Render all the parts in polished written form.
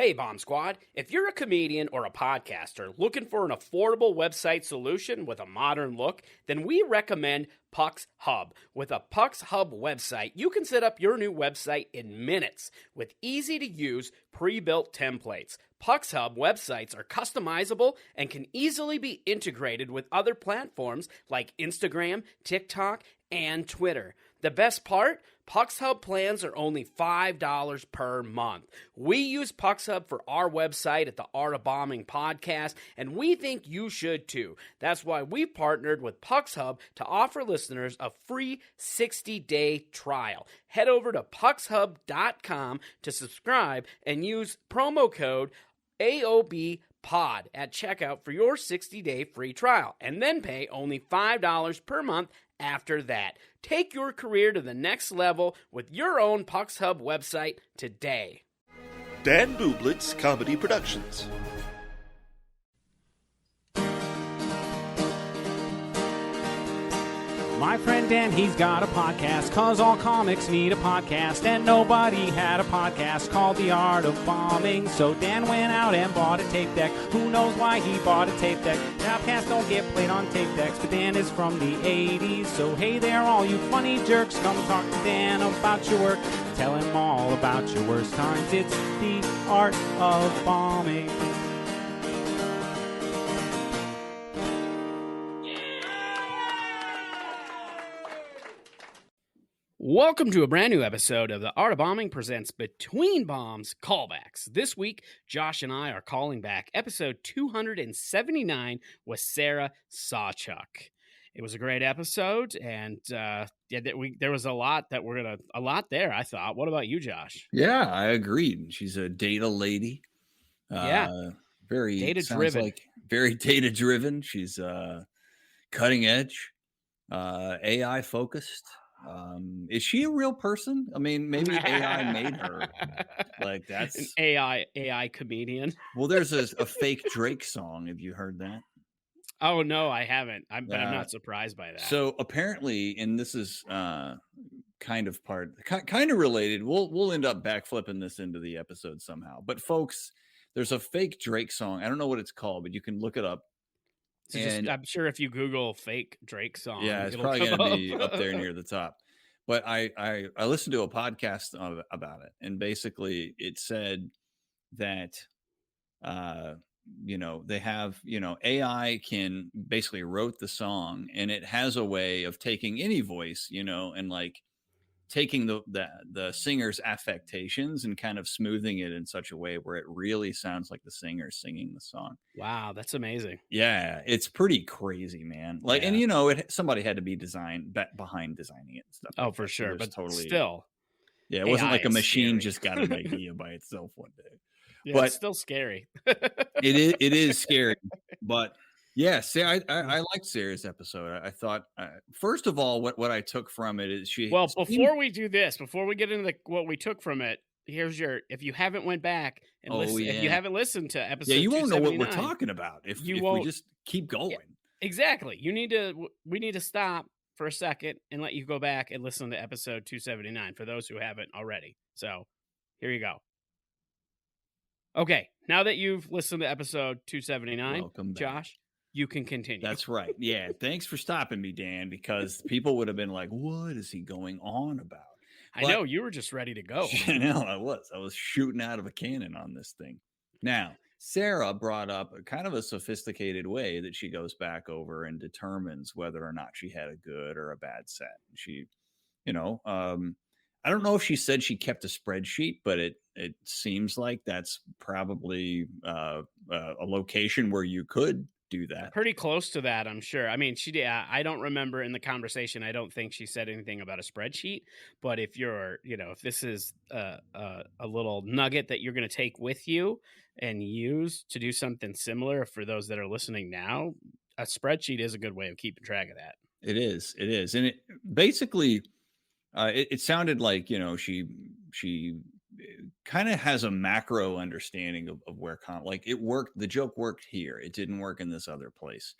Hey, Bomb Squad. If you're a comedian or a podcaster looking for an affordable website solution with a modern look, then we recommend Puck's Hub. With a Puck's Hub website, you can set up your new website in minutes with easy-to-use pre-built templates. Puck's Hub websites are customizable and can easily be integrated with other platforms like Instagram, TikTok, and Twitter. The best part? Puck's Hub plans are only $5 per month. We use Puck's Hub for our website at the Art of Bombing podcast, and we think you should too. That's why we've partnered with Puck's Hub to offer listeners a free 60-day trial. Head over to puckshub.com to subscribe and use promo code AOBPOD at checkout for your 60-day free trial, and then pay only $5 per month after that. Take your career to the next level with your own Puck's Hub website today. Dan Bublett's Comedy Productions. My friend Dan, he's got a podcast, 'cause all comics need a podcast, and nobody had a podcast called The Art of Bombing. So Dan went out and bought a tape deck. Who knows why he bought a tape deck? Podcasts don't get played on tape decks, but Dan is from the 80s. So hey there, all you funny jerks, come talk to Dan about your work. Tell him all about your worst times. It's The Art of Bombing. Welcome to a brand new episode of The Art of Bombing presents Between Bombs Callbacks. This week, Josh and I are calling back episode 279 with Sarah Sawchuk. It was a great episode, and there was a lot there, I thought. What about you, Josh? Yeah, I agreed. She's a data lady. Very data-driven. Like very data-driven. She's cutting edge, AI focused. Is she a real person? I mean, maybe AI made her. Like that's an AI comedian. Well, there's a fake Drake song. Have you heard that? Oh no, I haven't. But I'm not surprised by that. So apparently, and this is kind of related. We'll end up backflipping this into the episode somehow. But folks, there's a fake Drake song. I don't know what it's called, but you can look it up. So I'm sure if you Google fake Drake song, yeah, it's probably going to be up there near the top. But I listened to a podcast about it, and basically it said that they have AI can basically wrote the song, and it has a way of taking any voice, and like taking the singer's affectations and kind of smoothing it in such a way where it really sounds like the singer singing the song. Wow, that's amazing. Yeah, it's pretty crazy, man. Like, yeah. And somebody had to be behind designing it and stuff. Oh, for sure, but totally still. Yeah, it wasn't like a machine just got an idea by itself one day. Yeah, but it's still scary. it is scary, but yeah, I liked Sarah's episode. I thought, first of all, what I took from it is before we do this, before we get into what we took from it, here's if you haven't went back and if you haven't listened to episode, you won't know what we're talking about if we just keep going. Yeah, exactly. We need to stop for a second and let you go back and listen to episode 279 for those who haven't already. So here you go. Okay, now that you've listened to episode 279, Josh, you can continue. That's right. Yeah. Thanks for stopping me, Dan, because people would have been like, what is he going on about? I know you were just ready to go. I know I was shooting out of a cannon on this thing. Now, Sarah brought up a kind of a sophisticated way that she goes back over and determines whether or not she had a good or a bad set. She, I don't know if she said she kept a spreadsheet, but it seems like that's probably a location where you could do that. Pretty close to that, I'm sure. I mean, I don't remember in the conversation. I don't think she said anything about a spreadsheet. But if you're, if this is a little nugget that you're going to take with you and use to do something similar for those that are listening now, a spreadsheet is a good way of keeping track of that. It is, and it basically. It sounded like, she kind of has a macro understanding of where it worked. The joke worked here. It didn't work in this other place.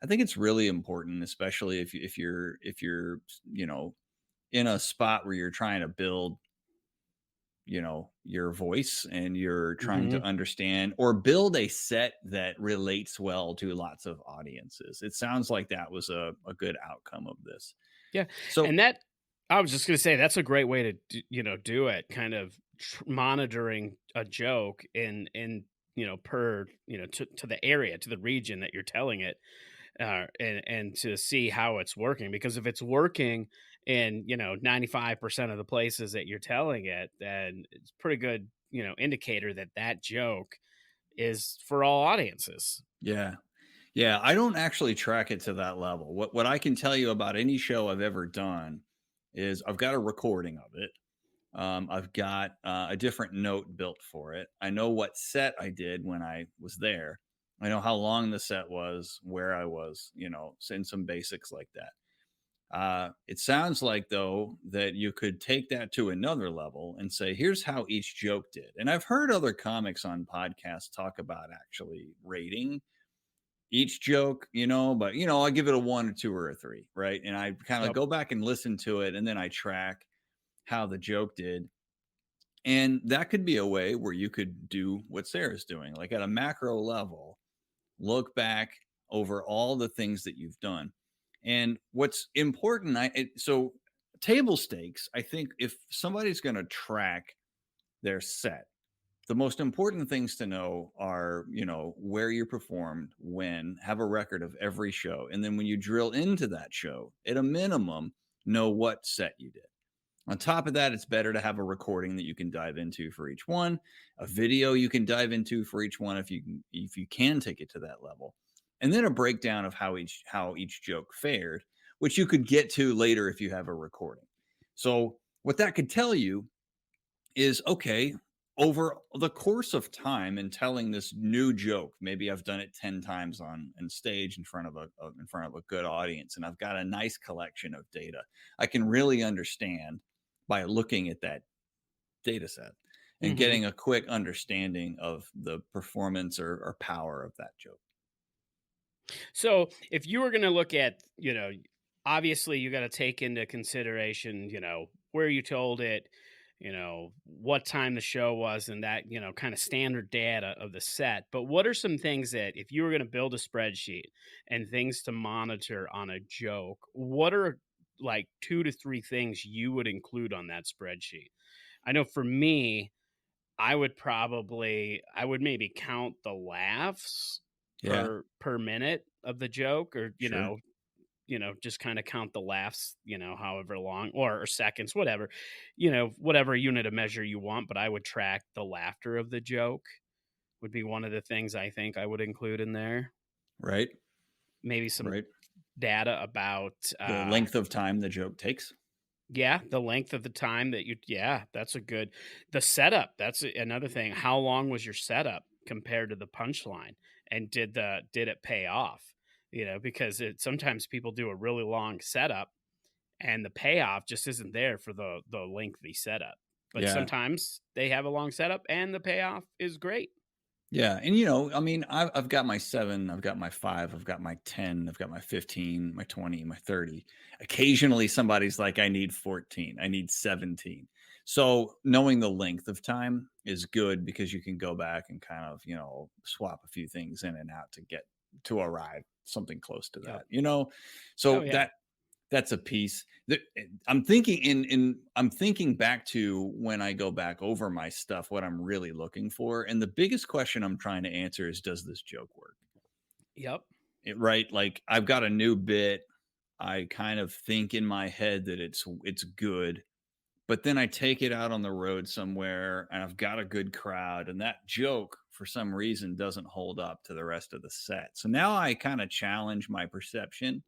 I think it's really important, especially if you're in a spot where you're trying to build, your voice, and you're trying Mm-hmm. to understand or build a set that relates well to lots of audiences. It sounds like that was a good outcome of this. Yeah. So And I was just going to say, that's a great way to, do it, kind of monitoring a joke to the area, to the region that you're telling it, and to see how it's working. Because if it's working in 95% of the places that you're telling it, then it's pretty good indicator that that joke is for all audiences. yeah. Yeah, I don't actually track it to that level. What I can tell you about any show I've ever done is I've got a recording of it. I've got a different note built for it. I know what set I did when I was there. I know how long the set was, where I was, and some basics like that. It sounds like, though, that you could take that to another level and say, here's how each joke did. And I've heard other comics on podcasts talk about actually rating each joke, but I give it a 1 or 2 or a 3, right? And I kind of Yep. go back and listen to it, and then I track how the joke did. And that could be a way where you could do what Sarah's doing, like at a macro level, look back over all the things that you've done. And what's important, so table stakes, I think if somebody's going to track their set, the most important things to know are, where you performed, when, have a record of every show. And then when you drill into that show, at a minimum, know what set you did. On top of that, it's better to have a recording that you can dive into for each one, a video you can dive into for each one if you can take it to that level, and then a breakdown of how each joke fared, which you could get to later if you have a recording. So what that could tell you is, okay, over the course of time in telling this new joke, maybe I've done it 10 times on stage in front of a good audience, and I've got a nice collection of data. I can really understand by looking at that data set and Mm-hmm. getting a quick understanding of the performance or power of that joke. So if you were going to look at, obviously you got to take into consideration, where you told it, what time the show was, and that, kind of standard data of the set. But what are some things that, if you were going to build a spreadsheet and things to monitor on a joke, what are like 2 to 3 things you would include on that spreadsheet? I know for me, I would maybe count the laughs Yeah, per minute of the joke, or sure. just kind of count the laughs, however long, or seconds, whatever, whatever unit of measure you want. But I would track the laughter of the joke, would be one of the things I think I would include in there. Right. Maybe some Right. data about The length of time the joke takes. the length of the time that that's the setup. That's another thing. How long was your setup compared to the punchline? And did it pay off? Because sometimes people do a really long setup and the payoff just isn't there for the lengthy setup. But Yeah. sometimes they have a long setup and the payoff is great. Yeah. And, I mean, I've got my 7, I've got my 5, I've got my 10, I've got my 15, my 20, my 30. Occasionally somebody's like, I need 14, I need 17. So knowing the length of time is good because you can go back and kind of, swap a few things in and out to arrive something close to that, Yep. So Oh, yeah. that's a piece that I'm thinking back to when I go back over my stuff, what I'm really looking for. And the biggest question I'm trying to answer is, does this joke work? Yep. Right. Like, I've got a new bit. I kind of think in my head that it's good, but then I take it out on the road somewhere and I've got a good crowd, and that joke for some reason doesn't hold up to the rest of the set. So now I kind of challenge my perception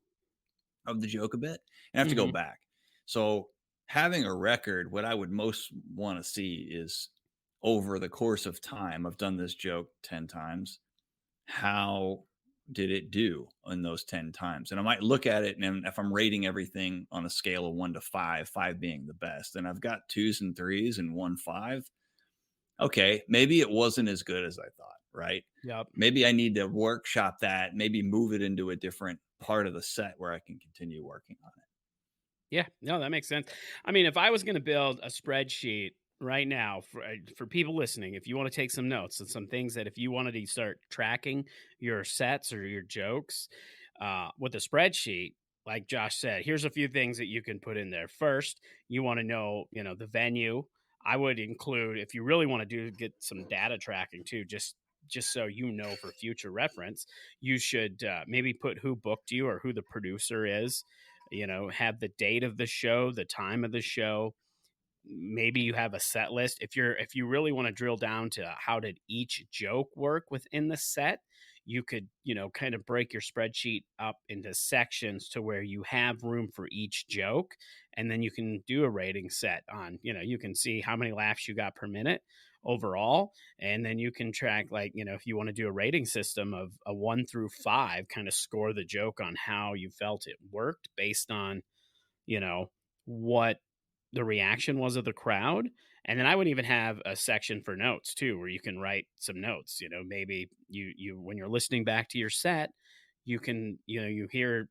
of the joke a bit and have to go Mm-hmm. back. So having a record, what I would most want to see is, over the course of time, I've done this joke 10 times. How did it do in those 10 times? And I might look at it, and if I'm rating everything on a scale of 1 to 5, 5 being the best, and I've got 2s and 3s and 1 5. Okay, maybe it wasn't as good as I thought, right? Yep. Maybe I need to workshop that, maybe move it into a different part of the set where I can continue working on it. Yeah. No, that makes sense. I mean, if I was going to build a spreadsheet, right now for people listening, if you want to take some notes and some things that if you wanted to start tracking your sets or your jokes with a spreadsheet, like Josh said, here's a few things that you can put in there. First, you want to know, the venue. I would include, if you really want to get some data tracking too, just so you know for future reference, you should maybe put who booked you or who the producer is. Have the date of the show, the time of the show. Maybe you have a set list. If you really want to drill down to how did each joke work within the set, you could, kind of break your spreadsheet up into sections to where you have room for each joke. And then you can do a rating set on, you can see how many laughs you got per minute overall. And then you can track, like, if you want to do a rating system of a 1 through 5, kind of score the joke on how you felt it worked based on, what the reaction was of the crowd. And then I would even have a section for notes too, where you can write some notes. Maybe you when you're listening back to your set, you can, you hear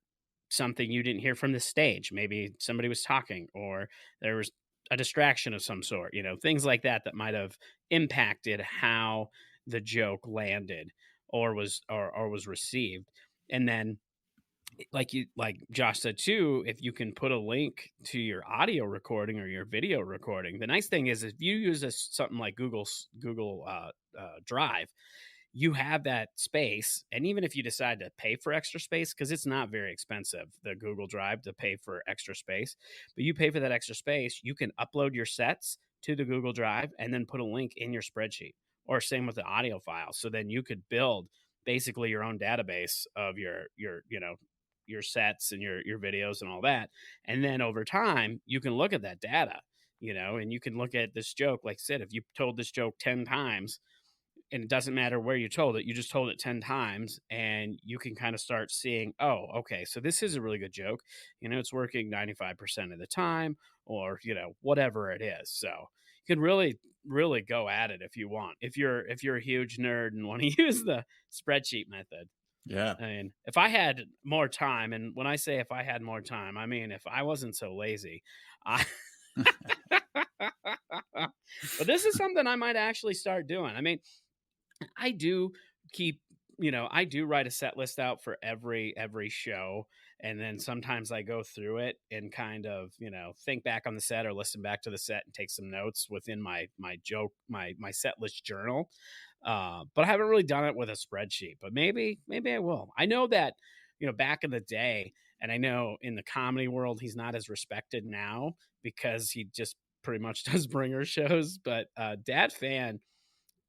something you didn't hear from the stage. Maybe somebody was talking or there was a distraction of some sort, things like that might have impacted how the joke landed or was received. And then like Josh said too, if you can put a link to your audio recording or your video recording, the nice thing is if you use something like Google Drive, you have that space. And even if you decide to pay for extra space, because it's not very expensive, the Google Drive, to pay for extra space, but you pay for that extra space, you can upload your sets to the Google Drive and then put a link in your spreadsheet, or same with the audio file. So then you could build basically your own database of your sets and your videos and all that. And then over time, you can look at that data, and you can look at this joke. Like I said, if you told this joke 10 times, and it doesn't matter where you told it, you just told it 10 times, and you can kind of start seeing, oh, okay, so this is a really good joke. It's working 95% of the time, or, whatever it is. So you can really, really go at it if you want. If you're a huge nerd and want to use the spreadsheet method. Yeah. I mean, if I had more time, and when I say if I had more time, I mean, if I wasn't so lazy, but this is something I might actually start doing. I mean, I do keep, I do write a set list out for every show. And then sometimes I go through it and kind of, think back on the set or listen back to the set and take some notes within my joke, my set list journal. But I haven't really done it with a spreadsheet, but maybe I will. I know that, back in the day, and I know in the comedy world, he's not as respected now because he just pretty much does bringer shows. But Dad Fan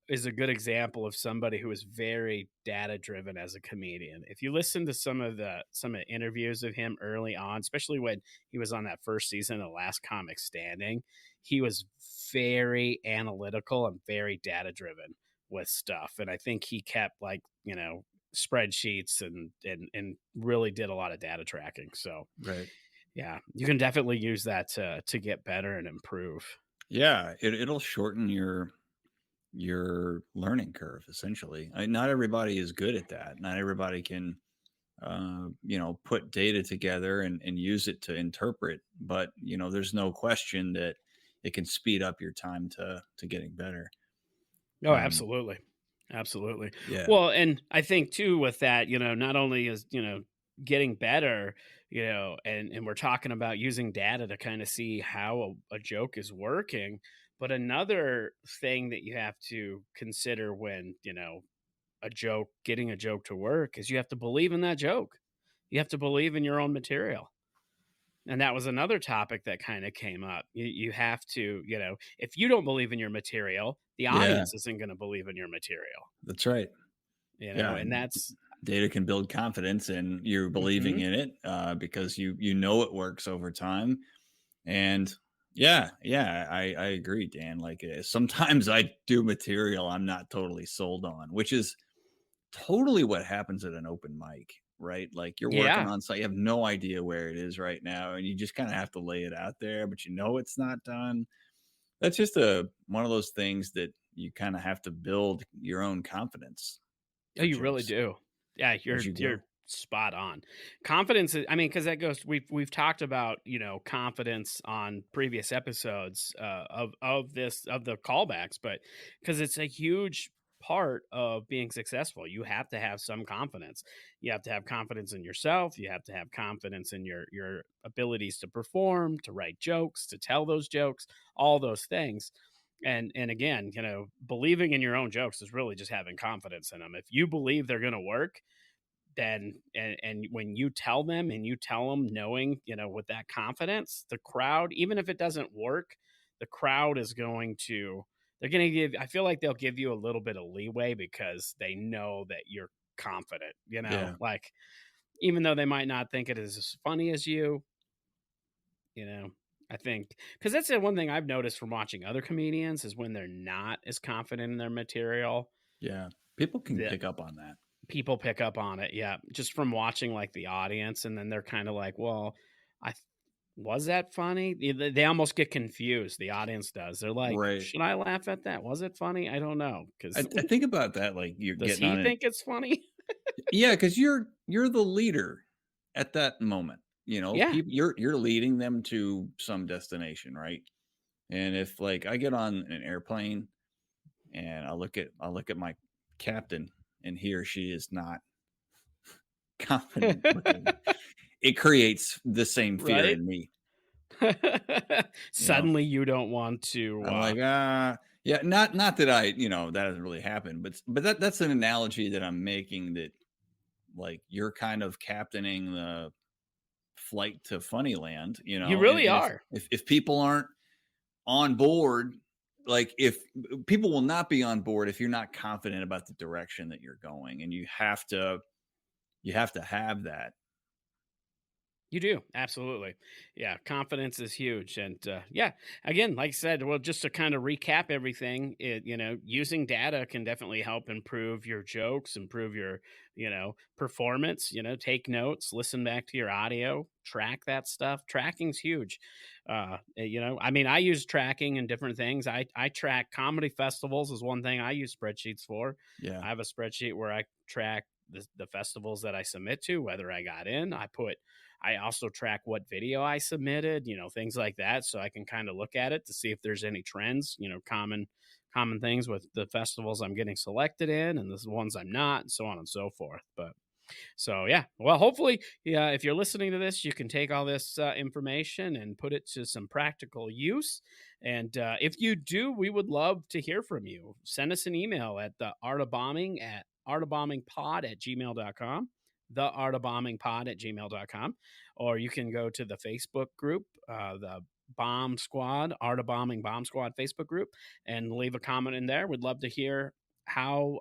is a good example of somebody who is very data driven as a comedian. If you listen to some of the interviews of him early on, especially when he was on that first season of Last Comic Standing, he was very analytical and very data driven with stuff. And I think he kept spreadsheets and really did a lot of data tracking. So right. Yeah, you can definitely use that to get better and improve. Yeah. It'll shorten your learning curve, essentially. Not everybody is good at that. Not everybody can put data together and use it to interpret, but there's no question that it can speed up your time to getting better. Oh, absolutely. Yeah. Well, and I think too with that, not only is, getting better, and we're talking about using data to kind of see how a joke is working. But another thing that you have to consider when, getting a joke to work is you have to believe in that joke. You have to believe in your own material. And that was another topic that kind of came up. You have to, if you don't believe in your material, the audience isn't going to believe in your material. That's right. And that's data can build confidence and you're believing in it because you know it works over time. And I agree, Dan. Like sometimes I do material I'm not totally sold on, which is totally what happens at an open mic, right? Like you're working on site, you have no idea where it is right now, and you just kind of have to lay it out there, but it's not done. That's just one of those things that you kind of have to build your own confidence. Oh, you really do. Yeah, spot on. Confidence is, I mean, because that goes, we've talked about, confidence on previous episodes of the callbacks, but because it's a huge part of being successful, you have to have some confidence. You have to have confidence in yourself. You have to have confidence in your abilities to perform, to write jokes, to tell those jokes, all those things. And again, believing in your own jokes is really just having confidence in them. If you believe they're going to work, then and when you tell them knowing, with that confidence, the crowd, even if it doesn't work, the crowd is they're going to I feel like they'll give you a little bit of leeway because they know that you're confident, Yeah. like, even though they might not think it is as funny as you, I think, because that's the one thing I've noticed from watching other comedians is when they're not as confident in their material, Yeah. People can that pick up on that. people pick up on it. Yeah. Just from watching like the audience. And then they're kind of like, well, was that funny? They almost get confused. The audience does. They're like, Right. should I laugh at that? Was it funny? I don't know. Because I think about that, like you're does getting he on it. think it's funny? Yeah, because you're the leader at that moment. Yeah. You're leading them to some destination, right? And if like I get on an airplane and I look at my captain and he or she is not confident looking, it creates the same fear Right? in me. Suddenly you don't want to. I'm like, yeah, not that that hasn't really happened, but that's an analogy that I'm making, that like you're kind of captaining the flight to Funnyland, You really and are. if people aren't on board, like if people will not be on board if you're not confident about the direction that you're going, and you have to have that. You do. Absolutely. Yeah. Confidence is huge. And yeah, again, like I said, well, just to kind of recap everything, using data can definitely help improve your jokes, improve your, performance, take notes, listen back to your audio, track that stuff. Tracking's huge. I mean, I use tracking in different things. I track comedy festivals is one thing I use spreadsheets for. Yeah. I have a spreadsheet where I track the festivals that I submit to, whether I got in. I also track what video I submitted, things like that. So I can kind of look at it to see if there's any trends, common things with the festivals I'm getting selected in and the ones I'm not, and so on and so forth. But so, yeah, well, hopefully, yeah, if you're listening to this, you can take all this information and put it to some practical use. And if you do, we would love to hear from you. Send us an email at the artofbombingpod@gmail.com. theartofbombingpod@gmail.com, or you can go to the Facebook group, the Bomb Squad, Art of Bombing Bomb Squad Facebook group, and leave a comment in there. We'd love to hear how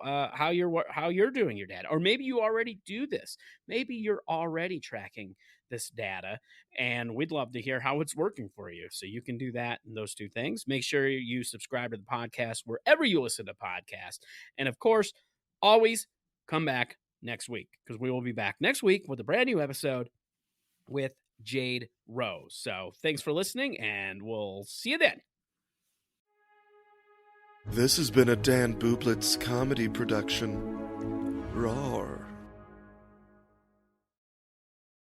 you're doing your data, or maybe you already do this. Maybe you're already tracking this data, and we'd love to hear how it's working for you. So you can do that and those two things. Make sure you subscribe to the podcast wherever you listen to podcasts, and of course, always come back next week, because we will be back next week with a brand new episode with Jade Rose. So thanks for listening, and we'll see you then. This has been a Dan Bublitz comedy production.